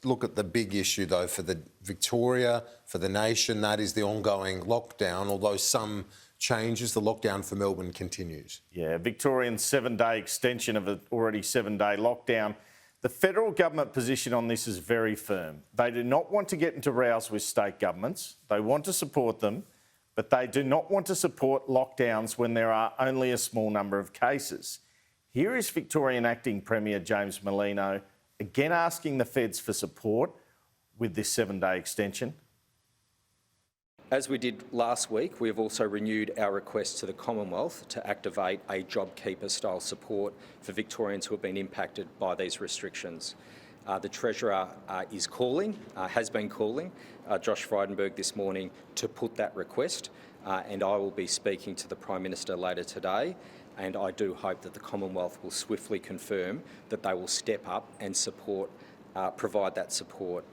look at the big issue, though, for the Victoria, for the nation. That is the ongoing lockdown, although some changes, the lockdown for Melbourne continues. Yeah, Victorian 7-day extension of an already 7-day lockdown. The federal government position on this is very firm. They do not want to get into rows with state governments. They want to support them, but they do not want to support lockdowns when there are only a small number of cases. Here is Victorian Acting Premier James Merlino again asking the feds for support with this 7-day extension. As we did last week, we have also renewed our request to the Commonwealth to activate a JobKeeper-style support for Victorians who have been impacted by these restrictions. The Treasurer is calling, has been calling, Josh Frydenberg this morning to put that request, and I will be speaking to the Prime Minister later today, and I do hope that the Commonwealth will swiftly confirm that they will step up and support, provide that support.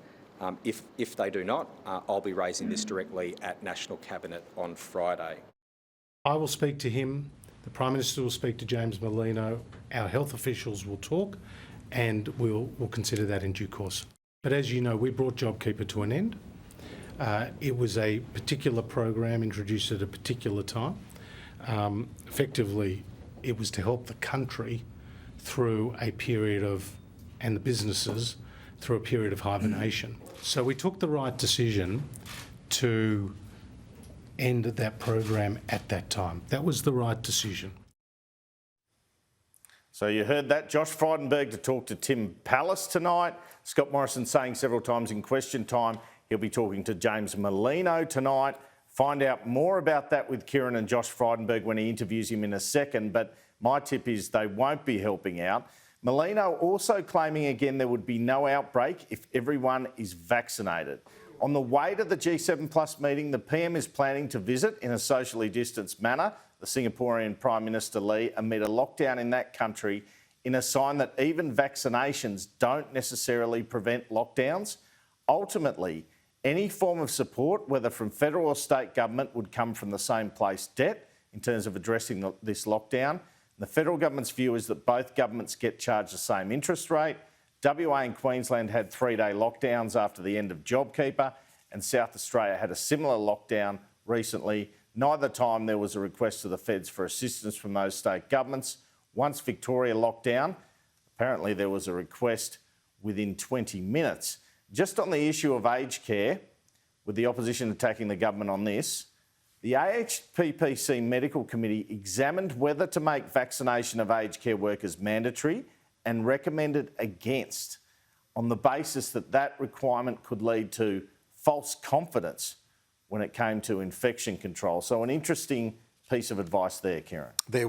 If they do not, I'll be raising this directly at National Cabinet on Friday. I will speak to him, the Prime Minister will speak to James Merlino, our health officials will talk, and we'll consider that in due course. But as you know, we brought JobKeeper to an end. It was a particular program introduced at a particular time. Effectively, it was to help the country through a period of, and the businesses, through a period of hibernation. So we took the right decision to end that program at that time. That was the right decision. So you heard that. Josh Frydenberg to talk to Tim Pallas tonight. Scott Morrison saying several times in question time he'll be talking to James Merlino tonight. Find out more about that with Kieran and Josh Frydenberg when he interviews him in a second, but my tip is they won't be helping out. Merlino also claiming again there would be no outbreak if everyone is vaccinated. On the way to the G7 Plus meeting, the PM is planning to visit in a socially distanced manner the Singaporean Prime Minister Lee amid a lockdown in that country, in a sign that even vaccinations don't necessarily prevent lockdowns. Ultimately, any form of support, whether from federal or state government, would come from the same place, debt, in terms of addressing this lockdown. The federal government's view is that both governments get charged the same interest rate. WA and Queensland had 3-day lockdowns after the end of JobKeeper, and South Australia had a similar lockdown recently. Neither time there was a request to the feds for assistance from those state governments. Once Victoria locked down, apparently there was a request within 20 minutes. Just on the issue of aged care, with the opposition attacking the government on this, the AHPPC Medical Committee examined whether to make vaccination of aged care workers mandatory and recommended against, on the basis that that requirement could lead to false confidence when it came to infection control. So an interesting piece of advice there, Kieran.